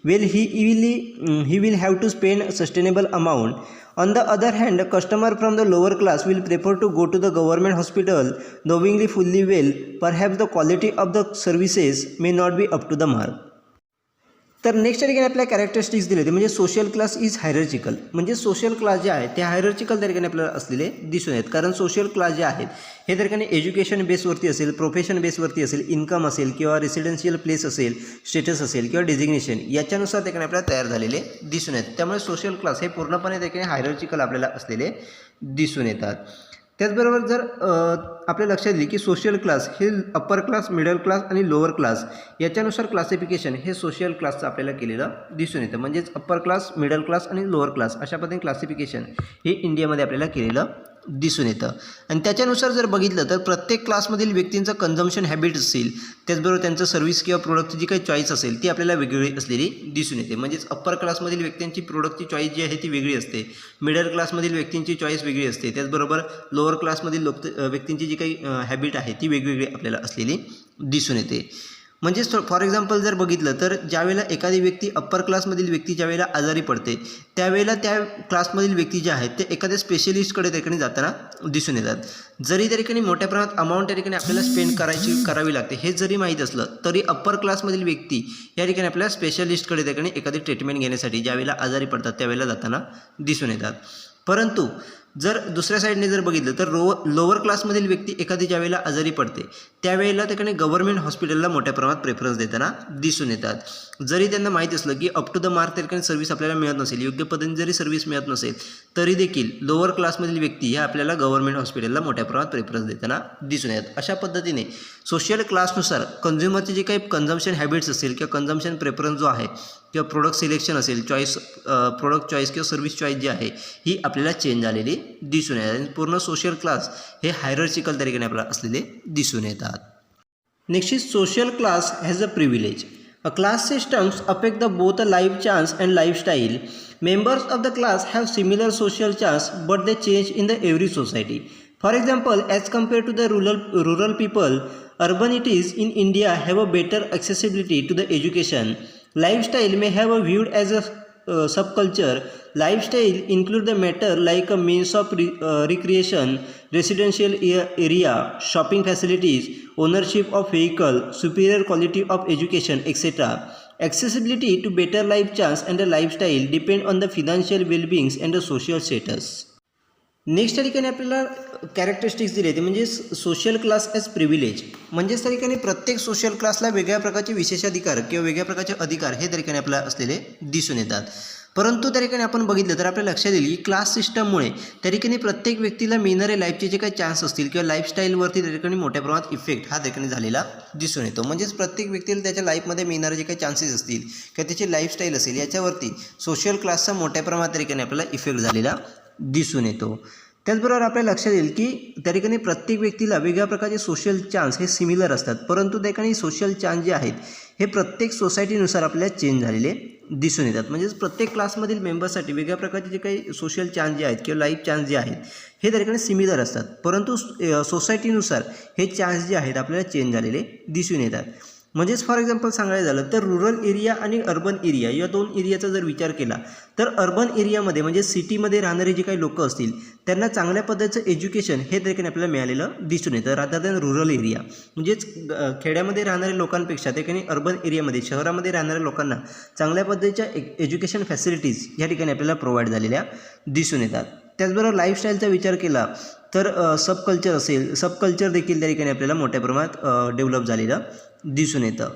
well he will have to spend a sustainable amount. On the other hand, a customer from the lower class will prefer to go to the government hospital knowingly fully well perhaps the quality of the services may not be up to the mark. तर next या ठिकाणी आपल्या characteristics दिले होते म्हणजे social class is हायरार्चिकल, म्हणजे social class जे आहे ते हायरार्चिकल त्या ठिकाणी आपल्याला असलेले दिसून येतात. कारण सोशल क्लास जे आहेत हे त्या ठिकाणी एज्युकेशन बेसवरती असेल, प्रोफेशन बेसवरती असेल, इन्कम असेल किंवा रेसिडेन्शियल प्लेस असेल, स्टेटस असेल किंवा डेझिग्नेशन याच्यानुसार त्या ठिकाणी आपल्याला तयार झालेले दिसून येतात. त्यामुळे सोशल क्लास हे पूर्णपणे त्या ठिकाणी हायरार्चिकल आपल्याला असलेले दिसून येतात. त्याचबरोबर जर आपल्या लक्षात येईल की सोशल क्लास हे अप्पर क्लास, मिडल क्लास आणि लोअर क्लास याच्यानुसार क्लासिफिकेशन हे सोशल क्लासचं आपल्याला केलेलं दिसून येतं. म्हणजेच अप्पर क्लास, मिडल क्लास आणि लोअर क्लास अशा पद्धतीने क्लासिफिकेशन हे इंडियामध्ये आपल्याला केलेलं दिसून येतं. आणि त्याच्यानुसार जर बघितलं तर प्रत्येक क्लासमधील व्यक्तींचं कन्झम्पशन हॅबिट असेल, त्याचबरोबर त्यांचं सर्व्हिस किंवा प्रोडक्टची जी काही चॉईस असेल ती आपल्याला वेगवेगळी असलेली दिसून येते. म्हणजेच अप्पर क्लासमधील व्यक्तींची प्रोडक्टची चॉईस जी आहे ती वेगळी असते, मिडल क्लासमधील व्यक्तींची चॉईस वेगळी असते, त्याचबरोबर लोअर क्लासमधील व्यक्तींची जी काही हॅबिट आहे ती वेगवेगळी आपल्याला असलेली दिसून येते. म्हणजेच फॉर एक्झाम्पल जर बघितलं तर ज्यावेळेला एखादी व्यक्ती अप्पर क्लासमधील व्यक्ती ज्यावेळेला आजारी पडते त्यावेळेला त्या क्लासमधील व्यक्ती जे आहेत ते एखाद्या स्पेशलिस्टकडे त्या ठिकाणी जाताना दिसून येतात. जरी त्या ठिकाणी मोठ्या प्रमाणात अमाऊंट त्या ठिकाणी आपल्याला स्पेंड करावी लागते हे जरी माहीत असलं तरी अप्पर क्लासमधील व्यक्ती या ठिकाणी आपल्या स्पेशलिस्टकडे त्या ठिकाणी एखादी ट्रीटमेंट घेण्यासाठी ज्यावेळेला आजारी पडतात त्यावेळेला जाताना दिसून येतात. परंतु जर दुसऱ्या साईडने जर बघितलं तर लोअर क्लासमधील व्यक्ती एखादी ज्यावेळेला आजारी पडते त्यावेळेला त्या ठिकाणी गव्हर्नमेंट हॉस्पिटलला मोठ्या प्रमाणात प्रेफरन्स देताना दिसून येतात। जरी त्यांना माहीत असलं की अप टू द मार्क त्या ठिकाणी सर्व्हिस आपल्याला मिळत नसेल, योग्य पद्धतीने जरी सर्व्हिस मिळत नसेल, तरी देखील लोअर क्लासमधील व्यक्ती ह्या आपल्याला गव्हर्नमेंट हॉस्पिटलला मोठ्या प्रमाणात प्रेफरन्स देताना दिसून येतात। अशा पद्धतीने सोशल क्लासनुसार कन्झ्युमरचे जे काही कन्झम्पशन हॅबिट्स असेल किंवा कन्झम्पशन प्रेफरन्स जो आहे किंवा प्रोडक्ट सिलेक्शन असेल, प्रोडक्ट चॉईस किंवा सर्व्हिस चॉईस जी आहे ही आपल्याला चेंज झालेली दिसून येतात आणि पूर्ण सोशल क्लास हे हायरार्चिकल तरीकेने आपल्याला असलेले दिसून येतात। Next is social class has a privilege. A class systems affect the both a life chance and lifestyle. Members of the class have similar social chance, but they change in the every society. For example, as compared to the rural people, urbanities in India have a better accessibility to the education. Lifestyle may have a viewed as a subculture. Lifestyle include the matter like a means of recreation, residential area, shopping facilities, ownership of vehicle, superior quality of education, etc. Accessibility to better life chance and the lifestyle depend on the financial well-being and the social status. Next त्या ठिकाणी आपल्याला characteristics दिले ते म्हणजे social class as privilege. म्हणजेच त्या ठिकाणी प्रत्येक सोशल क्लासला वेगळ्या प्रकारचे विशेषाधिकार किंवा वेगळ्या प्रकारचे अधिकार हे त्या ठिकाणी आपल्याला असलेले दिसून येतात. परंतु त्या ठिकाणी आपण बघितलं तर आपल्या लक्षात येईल की क्लास सिस्टममुळे त्या ठिकाणी प्रत्येक व्यक्तीला मिळणारे लाईफचे जे काही चान्स असतील किंवा लाईफस्टाईलवरती त्या ठिकाणी मोठ्या प्रमाणात इफेक्ट हा त्या ठिकाणी झालेला दिसून येतो. म्हणजेच प्रत्येक व्यक्तीला त्याच्या लाईफमध्ये मिळणारे जे काही चान्सेस असतील किंवा त्याची लाईफस्टाईल असेल याच्यावरती सोशल क्लासचा मोठ्या प्रमाणात त्या ठिकाणी आपल्याला इफेक्ट झालेला दिसून येतो. त्याचबरोबर आपल्या लक्षात येईल की त्या ठिकाणी प्रत्येक व्यक्तीला वेगळ्या प्रकारचे सोशल चान्स हे सिमिलर असतात, परंतु त्या ठिकाणी सोशल चान्स जे आहेत हे प्रत्येक सोसायटीनुसार आपल्याला चेंज झालेले दिसून येतात. म्हणजेच प्रत्येक क्लासमधील मेंबर्ससाठी वेगळ्या प्रकारचे जे काही सोशल चान्स जे आहेत किंवा लाईफ चान्स जे आहेत हे त्या ठिकाणी सिमिलर असतात, परंतु सोसायटीनुसार हे चान्स जे आहेत आपल्याला चेंज झालेले दिसून येतात. म्हणजेच फॉर एक्झाम्पल सांगायचं झालं तर रुरल एरिया आणि अर्बन एरिया या दोन एरियाचा जर विचार केला तर अर्बन एरियामध्ये म्हणजे सिटीमध्ये राहणारे जे काही लोक असतील त्यांना चांगल्या पद्धतीचं एज्युकेशन हे देखील आपल्याला मिळालेलं दिसून येतं रादर दॅन रुरल एरिया. म्हणजेच खेड्यामध्ये राहणाऱ्या लोकांपेक्षा त्या ठिकाणी अर्बन एरियामध्ये शहरामध्ये राहणाऱ्या लोकांना चांगल्या पद्धतीच्या एज्युकेशन फॅसिलिटीज या ठिकाणी आपल्याला प्रोव्हाइड झालेल्या दिसून येतात. त्याचबरोबर लाईफस्टाईलचा विचार केला तर सबकल्चर असेल, सबकल्चर देखील त्या ठिकाणी आपल्याला मोठ्या प्रमाणात डेव्हलप झालेलं दिसून येतं.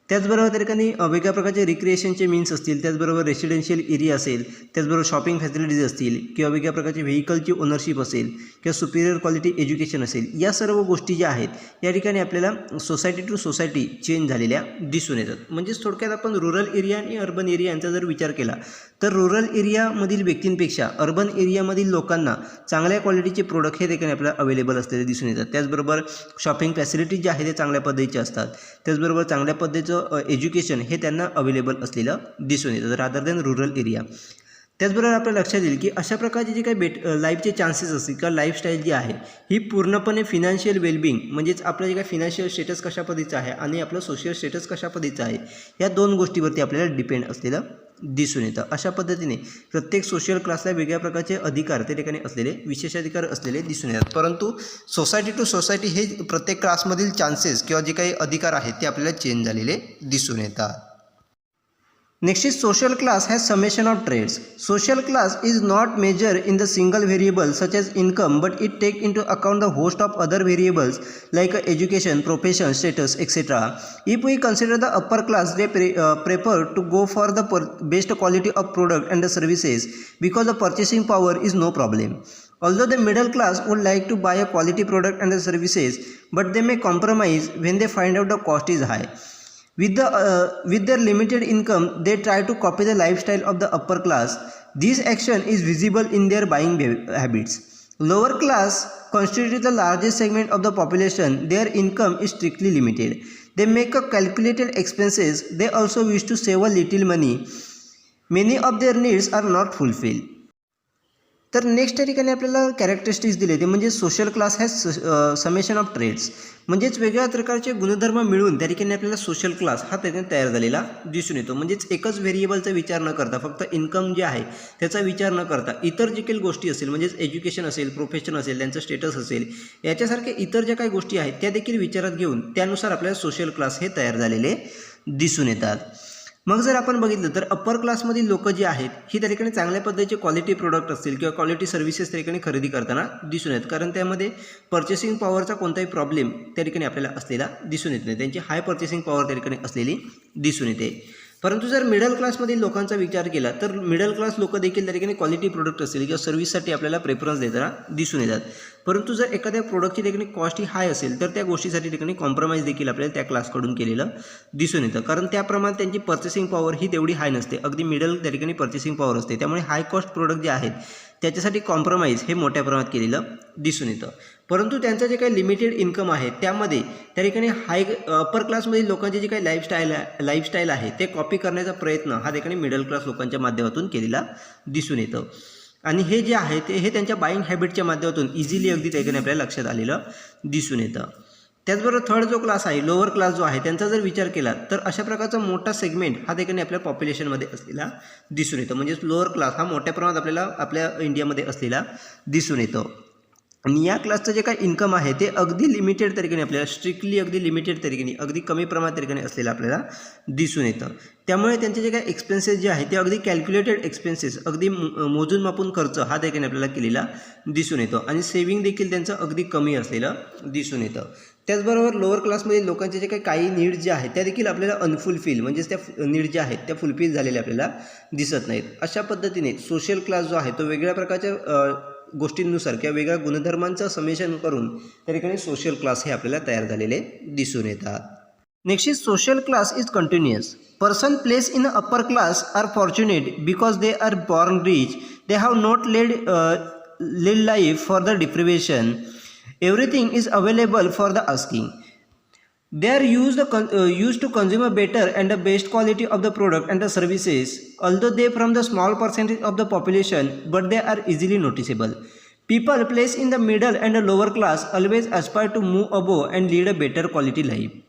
त्याचबरोबर त्या ठिकाणी वेगळ्या प्रकारचे रिक्रिएशनचे मीन्स असतील, त्याचबरोबर रेसिडेन्शियल एरिया असेल, त्याचबरोबर शॉपिंग फॅसिलिटीज असतील किंवा वेगळ्या प्रकारची व्हेकलची ओनरशिप असेल किंवा सुपिरियर क्वालिटी एज्युकेशन असेल, या सर्व गोष्टी ज्या आहेत या ठिकाणी आपल्याला सोसायटी टू सोसायटी चेंज झालेल्या दिसून येतात. म्हणजेच थोडक्यात आपण रुरल एरिया आणि अर्बन एरिया यांचा जर विचार केला तर रुरल एरियामधील व्यक्तींपेक्षा अर्बन एरियामधील लोकांना चांगल्या क्वालिटीचे प्रोडक्ट हे देखील आपल्याला अवेलेबल असलेले दिसून येतात. त्याचबरोबर शॉपिंग फॅसिलिटीज ज्या आहेत ते चांगल्या पद्धतीचे असतात, त्याचबरोबर चांगल्या पद्धतीचं एज्युकेशन हे त्यांना अवेलेबल असलेलं दिसून येतं रादर दॅन रुरल एरिया. त्याचबरोबर आपल्या लक्षात येईल की अशा प्रकारचे जे काही लाईफचे चान्सेस असतील किंवा लाईफस्टाईल जी आहे ही पूर्णपणे फिनान्शियल वेलबिंग म्हणजेच आपलं जे काही फिनान्शियल स्टेटस कशा पद्धतीचं आहे आणि आपलं सोशल स्टेटस कशा पद्धतीचं आहे या दोन गोष्टीवरती आपल्याला डिपेंड असलेलं दिसून येतं. अशा पद्धतीने प्रत्येक सोशल क्लासला वेगळ्या प्रकारचे अधिकार त्या ठिकाणी असलेले विशेषाधिकार असलेले दिसून येतात, परंतु सोसायटी टू सोसायटी हे प्रत्येक क्लासमधील चान्सेस किंवा जे काही अधिकार आहेत ते आपल्याला चेंज झालेले दिसून येतात. Next is social class has summation of traits. Social class is not measured in the single variable such as income, but it take into account the host of other variables like education, profession, status, etc. If we consider the upper class, they prefer to go for the best quality of product and the services because the purchasing power is no problem. Although the middle class would like to buy a quality product and the services, but they may compromise when they find out the cost is high. With their limited income, they try to copy the lifestyle of the upper class. This action is visible in their buying habits. Lower class constitutes the largest segment of the population. Their income is strictly limited. They make a calculated expenses. They also wish to save a little money. Many of their needs are not fulfilled. तर next त्या ठिकाणी आपल्याला characteristics दिले ते म्हणजे social class has summation of traits. म्हणजेच वेगळ्या प्रकारचे गुणधर्म मिळून त्या ठिकाणी आपल्याला सोशल क्लास हा त्याने तयार झालेला दिसून येतो. म्हणजेच एकच व्हेरिएबलचा विचार न करता फक्त इन्कम जे आहे त्याचा विचार न करता इतर जे काही गोष्टी असेल म्हणजेच एज्युकेशन असेल, प्रोफेशन असेल, त्यांचं स्टेटस असेल, याच्यासारख्या इतर ज्या काही गोष्टी आहेत त्या देखील विचारात घेऊन त्यानुसार आपल्याला सोशल क्लास हे तयार झालेले दिसून येतात. मग जर आपण बघितलं तर अप्पर क्लासमधील लोक जी आहेत ही त्या ठिकाणी चांगल्या पद्धतीचे क्वालिटी प्रोडक्ट असतील किंवा क्वालिटी सर्व्हिसेस त्या ठिकाणी खरेदी करताना दिसून येतात, कारण त्यामध्ये पर्चेसिंग पॉवरचा कोणताही प्रॉब्लेम त्या ठिकाणी आपल्याला असलेला दिसून येत नाही, त्यांची हाय पर्चेसिंग पॉवर त्या ठिकाणी असलेली दिसून येते. परंतु जर मिडल क्लासमधील लोकांचा विचार केला तर मिडल क्लास लोक देखील त्या ठिकाणी क्वालिटी प्रोडक्ट असतील किंवा सर्व्हिससाठी आपल्याला प्रेफरन्स देताना दिसून येतात. परंतु जर एखाद्या प्रोडक्टची ठिकाणी कॉस्ट ही हाय असेल तर त्या गोष्टीसाठी ठिकाणी कॉम्प्रोमाइज देखील आपल्याला त्या क्लासकडून केलेलं दिसून येतं, कारण त्याप्रमाणे त्यांची पर्चेसिंग पॉवर ही तेवढी हाय नसते, अगदी मिडल त्या ठिकाणी पर्चेसिंग पॉवर असते. त्यामुळे हाय कॉस्ट प्रोडक्ट जे आहेत त्याच्यासाठी कॉम्प्रोमाइज हे मोठ्या प्रमाणात केलेलं दिसून येतं. परंतु त्यांचं जे काही लिमिटेड इन्कम आहे त्यामध्ये त्या ठिकाणी अप्पर क्लासमधील लोकांची जी काही लाईफस्टाईल आहे ते कॉपी करण्याचा प्रयत्न हा ठिकाणी मिडल क्लास लोकांच्या माध्यमातून केलेला दिसून येतं. आणि हे जे आहे ते हे त्यांच्या बाईंग हॅबिटच्या माध्यमातून इझिली अगदी त्या ठिकाणी आपल्याला लक्षात आलेलं दिसून येतं. त्याचबरोबर थर्ड जो क्लास आहे, लोअर क्लास जो आहे, त्यांचा जर विचार केला तर अशा प्रकारचा मोठा सेगमेंट हा ठिकाणी आपल्या पॉप्युलेशनमध्ये असलेला दिसून येतो. म्हणजेच लोअर क्लास हा मोठ्या प्रमाणात आपल्याला आपल्या इंडियामध्ये असलेला दिसून येतो. आणि या क्लासचं जे काही इन्कम आहे ते अगदी लिमिटेड तरीकेने आपल्याला स्ट्रिक्टली अगदी लिमिटेड तरीकेने अगदी कमी प्रमाणात तरीकेने असलेलं आपल्याला दिसून येतं. त्यामुळे त्यांचे जे काही एक्सपेन्सेस जे आहे ते अगदी कॅल्क्युलेटेड एक्सपेन्सेस, अगदी मोजून मापून खर्च हा तरीकेने आपल्याला केलेला दिसून येतो. आणि सेव्हिंग देखील त्यांचं अगदी कमी असलेलं दिसून येतं. त्याचबरोबर लोअर क्लासमधील लोकांचे जे काही नीड्स जे आहेत त्या देखील आपल्याला अनफुलफिल, म्हणजेच त्या नीड ज्या आहेत त्या फुलफिल झालेल्या आपल्याला दिसत नाहीत. अशा पद्धतीने सोशल क्लास जो आहे तो वेगळ्या प्रकारच्या गोष्टींनुसार किंवा वेगळ्या गुणधर्मांचं समेशन करून त्या ठिकाणी सोशल क्लास हे आपल्याला तयार झालेले दिसून येतात. Next is social class is continuous. Person place in upper class are fortunate because they are born rich, they have not led life for the deprivation. Everything is available for the asking. They are used to consume a better and the best quality of the product and the services, although they from the small percentage of the population, but they are easily noticeable. People placed in the middle and the lower class always aspire to move above and lead a better quality life.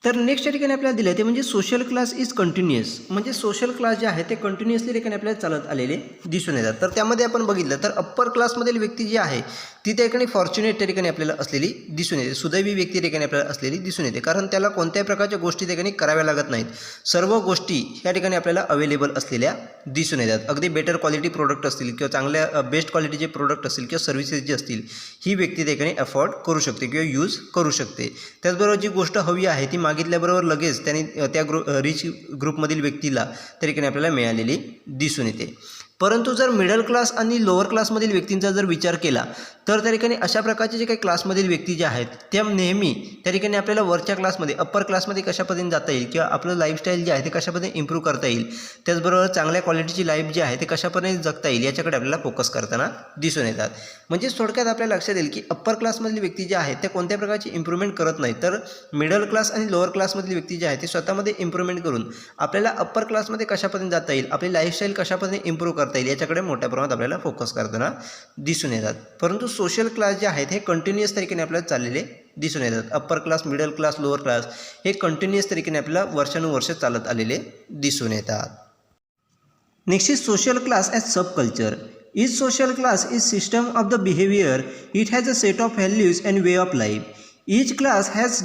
तर next या ठिकाणी आपल्याला दिलं आहे ते म्हणजे social class is continuous. म्हणजे social class जे आहे ते कंटिन्युअसली ठिकाणी आपल्याला चालत आलेले दिसून येतात. तर त्यामध्ये आपण बघितलं तर अप्पर क्लासमधील व्यक्ती जी आहे ती त्या ठिकाणी फॉर्च्युनेट त्या ठिकाणी आपल्याला असलेली दिसून येते, सुदैवी व्यक्ती ठिकाणी आपल्याला असलेली दिसून येते, कारण त्याला कोणत्याही प्रकारच्या गोष्टी त्या ठिकाणी कराव्या लागत नाहीत. सर्व गोष्टी या ठिकाणी आपल्याला अवेलेबल असलेल्या दिसून येतात. अगदी बेटर क्वालिटी प्रोडक्ट असतील किंवा चांगल्या बेस्ट क्वालिटीचे प्रोडक्ट असतील किंवा सर्व्हिसेस जे असतील ही व्यक्ती त्या ठिकाणी अफोर्ड करू शकते किंवा यूज करू शकते. त्याचबरोबर जी गोष्ट हवी आहे ती मागितल्याबरोबर लगेच त्यांनी त्या रिच ग्रुपमधील व्यक्तीला त्या ठिकाणी आपल्याला मिळालेली दिसून येते. परंतु जर मिडल क्लास आणि लोअर क्लासमधील व्यक्तींचा जर विचार केला तर त्या ठिकाणी अशा प्रकारचे जे काही क्लासमधील व्यक्ती जे आहेत त्या नेहमी त्या ठिकाणी आपल्याला वरच्या क्लासमध्ये अप्पर क्लासमध्ये कशा पद्धतीने जाता येईल किंवा आपलं लाईफस्टाईल जे आहे ते कशा पद्धतीने इम्प्रूव्ह करता येईल, त्याचबरोबर चांगल्या क्वालिटीची लाईफ जी आहे ते कशा पद्धतीने जगता येईल याच्याकडे आपल्याला फोकस करताना दिसून येतात. म्हणजे थोडक्यात आपल्याला लक्षात येईल की अप्पर क्लासमधील व्यक्ती जे आहेत ते कोणत्या प्रकारची इम्प्रूव्हमेंट करत नाहीत, तर मिडल क्लास आणि लोअर क्लासमधील व्यक्ती जे आहेत ते स्वतःमध्ये इम्प्रूव्हमेंट करून आपल्याला अप्पर क्लासमध्ये कशा पद्धतीने जाता येईल, आपली लाईफस्टाईल कशा पद्धतीने इम्प्रूव्ह करता येईल याच्याकडे मोठ्या प्रमाणात आपल्याला फोकस करताना दिसून येतात. परंतु सोशल क्लास जे आहेत हे कंटिन्युअस तरीकेने आपल्याला चाललेले दिसून येतात. Upper class, middle class, lower class हे कंटिन्युअस तरीकेने आपल्याला वर्षानुवर्ष चालत आलेले दिसून येतात. Next is social class as sub culture. Each social class is system of the behavior. It has a set of values and way of life. Each class has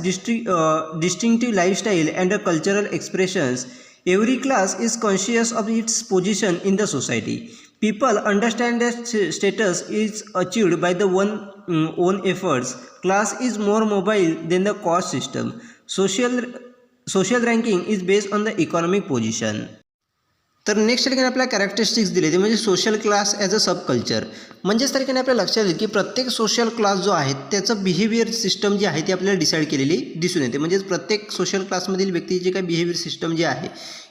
distinctive lifestyle and cultural expressions. Every class is conscious of its position in the society. People understand that status is achieved by the own efforts. Class is more mobile than the caste system. Social ranking is based on the economic position. तर next ठिकाणी आपल्याला characteristics दिले ते म्हणजे social class as a sub culture. म्हणजेच ठिकाणी आपल्याला लक्षात येईल की प्रत्येक सोशल क्लास जो आहे त्याचं बिहेवियर सिस्टम जी आहे ती आपल्याला डिसाईड केलेली दिसून येते. म्हणजेच प्रत्येक सोशल क्लासमधील व्यक्तीची जे काही बिहेवियर सिस्टम जी आहे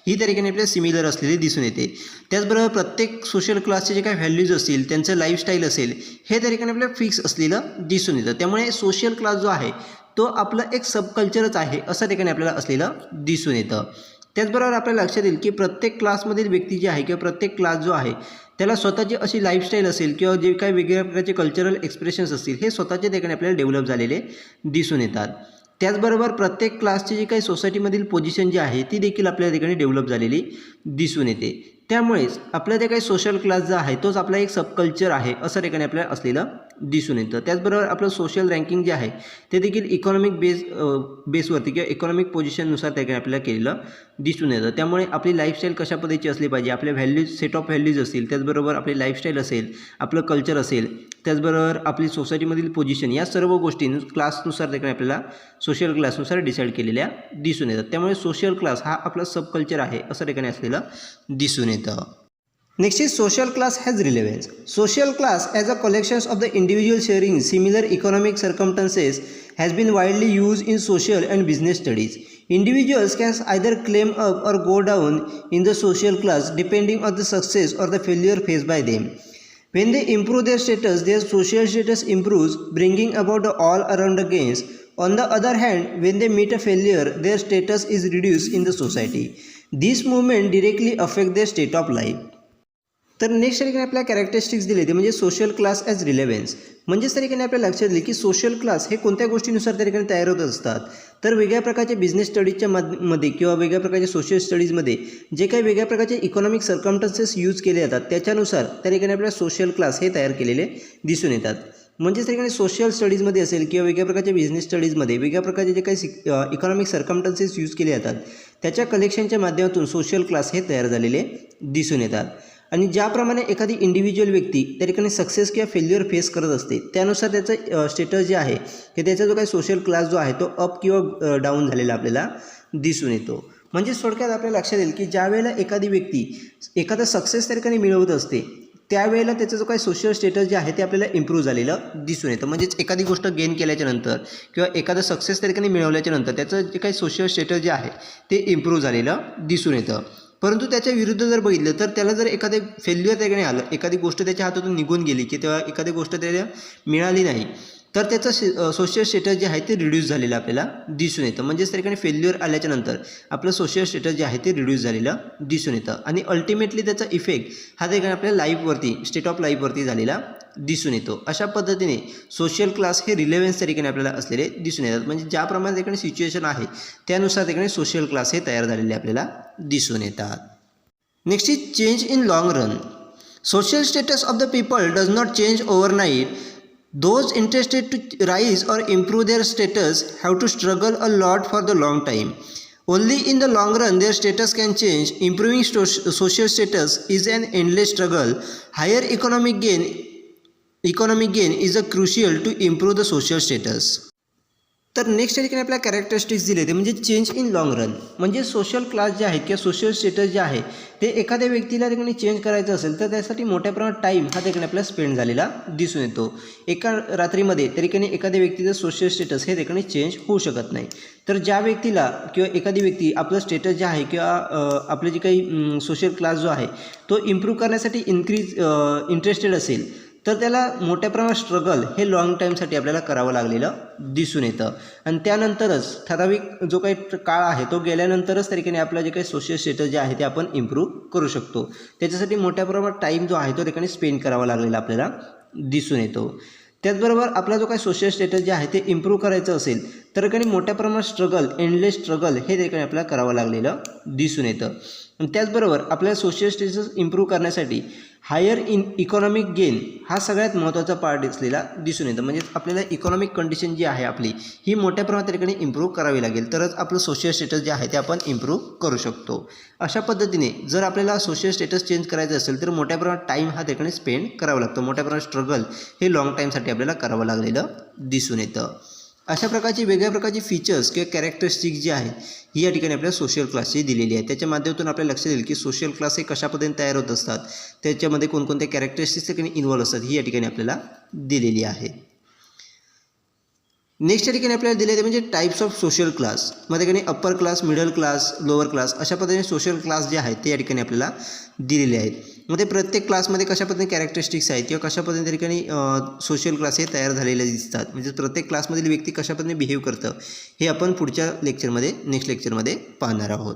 ही त्या ठिकाणी आपल्याला सिमिलर असलेली दिसून येते. त्याचबरोबर प्रत्येक सोशल क्लासचे जे काही व्हॅल्यूज असतील, त्यांचं लाईफस्टाईल असेल, हे त्या ठिकाणी आपल्याला फिक्स असलेलं दिसून येतं. त्यामुळे सोशल क्लास जो आहे तो आपला एक सब कल्चरच आहे असं ठिकाणी आपल्याला असलेलं दिसून येतं. त्याचबरोबर आपल्याला लक्षात येईल की प्रत्येक क्लासमधील व्यक्ती जी आहे किंवा प्रत्येक क्लास जो आहे त्याला स्वतःची अशी लाईफस्टाईल असेल किंवा जे काही वेगवेगळ्या प्रकारचे कल्चरल एक्सप्रेशन्स असतील हे स्वतःच्या ठिकाणी आपल्याला डेव्हलप झालेले दिसून येतात. त्याचबरोबर प्रत्येक क्लासची जी काही सोसायटीमधील पोझिशन जी आहे ती देखील आपल्या ठिकाणी डेव्हलप झालेली दिसून येते. त्यामुळेच आपल्या जे काही सोशल क्लास जो आहे तोच आपला एक सबकल्चर आहे असं ठिकाणी आपल्याला असलेलं दिसून येतं. त्याचबरोबर आपलं सोशल रँकिंग जे आहे ते देखील इकॉनॉमिक बेसवरती किंवा इकॉनॉमिक पोझिशननुसार त्या ठिकाणी आपल्याला केलेलं दिसून येतं. त्यामुळे आपली लाईफस्टाईल कशा पद्धतीची असली पाहिजे, आपल्या व्हॅल्यूज, सेट ऑफ व्हॅल्यूज असतील, त्याचबरोबर आपली लाईफस्टाईल असेल, आपलं कल्चर असेल, त्याचबरोबर आपली सोसायटीमधील पोझिशन, या सर्व गोष्टी क्लासनुसार देखील आपल्याला सोशल क्लासनुसार डिसाईड केलेल्या दिसून येतात. त्यामुळे सोशल क्लास हा आपला सब कल्चर आहे असं ठिकाणी असलेलं दिसून येतं. Next is social class has relevance. Social class as a collection of the individual sharing similar economic circumstances has been widely used in social and business studies. Individuals can either climb up or go down in the social class depending on the success or the failure faced by them. When they improve their status, their social status improves, bringing about the all around gains. On the other hand, when they meet a failure, their status is reduced in the society. These movements directly affect their state of life. तर next ठिकाणी आपल्याला characteristics दिले ते म्हणजे social class as relevance. म्हणजेच त्या ठिकाणी आपल्याला लक्षात दिले की सोशल क्लास हे कोणत्या गोष्टीनुसार त्या ठिकाणी तयार होत असतात. तर वेगळ्या प्रकारच्या बिझनेस स्टडीजच्या मध्ये किंवा वेगळ्या प्रकारच्या सोशल स्टडीजमध्ये जे काही वेगळ्या प्रकारचे इकॉनॉमिक सर्कमस्टन्सेस यूज केले जातात त्याच्यानुसार त्या ठिकाणी आपल्याला सोशल क्लास हे तयार केलेले दिसून येतात. म्हणजेच त्या ठिकाणी सोशल स्टडीजमध्ये असेल किंवा वेगळ्या प्रकारच्या बिझनेस स्टडीजमध्ये वेगळ्या प्रकारचे जे काही इकॉनॉमिक सर्कमस्टन्सेस यूज केले जातात त्याच्या कलेक्शनच्या माध्यमातून सोशल क्लास हे तयार झालेले दिसून येतात. आणि ज्याप्रमाणे एखादी इंडिव्हिज्युअल व्यक्ती त्या ठिकाणी सक्सेस किंवा फेल्युअर फेस करत असते त्यानुसार त्याचं स्टेटस जे आहे की त्याचा जो काही सोशल क्लास जो आहे तो अप किंवा डाऊन झालेला आपल्याला दिसून येतो. म्हणजे थोडक्यात आपल्याला लक्षात येईल की ज्या वेळेला एखादी व्यक्ती एखादा सक्सेस त्या ठिकाणी मिळवत असते त्यावेळेला त्याचा जो काही सोशल स्टेटस जे आहे ते आपल्याला इम्प्रूव्ह झालेलं दिसून येतं. म्हणजेच एखादी गोष्ट गेन केल्याच्यानंतर किंवा एखादा सक्सेस त्या ठिकाणी मिळवल्याच्यानंतर त्याचं जे काही सोशल स्टेटस जे आहे ते इम्प्रूव्ह झालेलं दिसून येतं. परंतु त्याच्या विरुद्ध जर बघितलं तर त्याला जर एखादे फेल्युअर त्या ठिकाणी आलं, एखादी गोष्ट त्याच्या हातातून निघून गेली की तेव्हा एखादी गोष्ट त्याला मिळाली नाही तर त्याचं सोशल स्टेटस जे आहे ते रिड्यूस झालेलं आपल्याला दिसून येतं. म्हणजेच त्या ठिकाणी फेल्युअर आल्याच्यानंतर आपलं सोशल स्टेटस जे आहे ते रिड्यूस झालेलं दिसून येतं आणि अल्टिमेटली त्याचा इफेक्ट हा त्या ठिकाणी आपल्या लाईफवरती, स्टेट ऑफ लाईफवरती झालेला दिसून येतो. अशा पद्धतीने सोशल क्लास हे रिलेव्हन्स त्या ठिकाणी आपल्याला असलेले दिसून येतात. म्हणजे ज्याप्रमाणे त्या ठिकाणी सिच्युएशन आहे त्यानुसार त्या ठिकाणी सोशल क्लास हे तयार झालेले आपल्याला दिसून येतात. Next is change in long run. Social status of the people does not change overnight. Those interested to rise or improve their status have to struggle a lot for the long time. Only in the long run their status can change. Improving social status is an endless struggle. Higher economic gain is a crucial to improve the social status. तर next या ठिकाणी आपल्याला characteristics दिले ते म्हणजे change in long run. म्हणजे social class जे आहे किंवा सोशल स्टेटस जे आहे ते एखाद्या व्यक्तीला ठिकाणी चेंज करायचं असेल तर त्यासाठी मोठ्या प्रमाणात टाईम हा ठिकाणी आपल्याला स्पेंड झालेला दिसून येतो. एका रात्रीमध्ये त्या ठिकाणी एखाद्या व्यक्तीचं सोशल स्टेटस हे ठिकाणी चेंज होऊ शकत नाही. तर ज्या व्यक्तीला किंवा एखादी व्यक्ती आपलं स्टेटस जे आहे किंवा आपले जे काही सोशल क्लास जो आहे तो इम्प्रूव्ह करण्यासाठी इंटरेस्टेड असेल तर त्याला मोठ्या प्रमाणात स्ट्रगल हे लॉंग टाईमसाठी आपल्याला करावं लागलेलं दिसून येतं. आणि त्यानंतरच ठराविक जो काही काळ आहे तो गेल्यानंतरच त्या ठिकाणी आपलं जे काही सोशल स्टेटस जे आहे ते आपण इम्प्रूव्ह करू शकतो. त्याच्यासाठी मोठ्या प्रमाणात टाईम जो आहे तो ठिकाणी स्पेंड करावा लागलेला आपल्याला दिसून येतो. त्याचबरोबर आपला जो काही सोशल स्टेटस जे आहे ते इम्प्रूव्ह करायचं असेल तर ठिकाणी मोठ्या प्रमाणात स्ट्रगल, एंडलेस स्ट्रगल हे ठिकाणी आपल्याला करावं लागलेलं दिसून येतं. आणि त्याचबरोबर आपल्या सोशल स्टेटस इम्प्रूव्ह करण्यासाठी हायर इकॉनॉमिक गेन हा सगळ्यात महत्त्वाचा पार्ट असलेला दिसून येतं. म्हणजे आपल्याला इकॉनॉमिक कंडिशन जी आहे आपली ही मोठ्या प्रमाणात त्या ठिकाणी इम्प्रूव्ह करावी लागेल तरच आपलं सोशल स्टेटस जे आहे ते आपण इम्प्रूव्ह करू शकतो. अशा पद्धतीने जर आपल्याला सोशल स्टेटस चेंज करायचं असेल तर मोठ्या प्रमाणात टाईम हा ठिकाणी स्पेंड करावा लागतो. मोठ्या प्रमाणात स्ट्रगल हे लॉंग टाईमसाठी आपल्याला करावं लागलेलं दिसून येतं. अशा प्रकारची वेगळ्या प्रकारची फीचर्स किंवा कॅरेक्टरिस्टिक्स जी आहेत ही या ठिकाणी आपल्या सोशल क्लासची दिलेली आहे. त्याच्या माध्यमातून आपल्याला लक्षात येईल की सोशल क्लास हे कशा पद्धतीने तयार होत असतात, त्याच्यामध्ये कोणकोणत्या कॅरेक्टरिस्टिक्स ठिकाणी इन्व्हॉल्व असतात ही या ठिकाणी आपल्याला दिलेली आहे. नेक्स्ट या ठिकाणी आपल्याला दिले ते म्हणजे टाईप्स ऑफ सोशल क्लास. मध्ये ठिकाणी upper class, middle class, lower class अशा पद्धतीने सोशल क्लास जे आहेत ते या ठिकाणी आपल्याला दिलेले आहेत. मध्ये प्रत्येक क्लासमध्ये कशा पद्धतीने कॅरेक्टरिस्टिक्स आहेत किंवा कशा पद्धतीने त्या ठिकाणी सोशल क्लास हे तयार झालेले दिसतात. म्हणजे प्रत्येक क्लासमधील व्यक्ती कशा पद्धतीने बिहेव करतं हे आपण पुढच्या लेक्चरमध्ये, नेक्स्ट लेक्चरमध्ये पाहणार आहोत.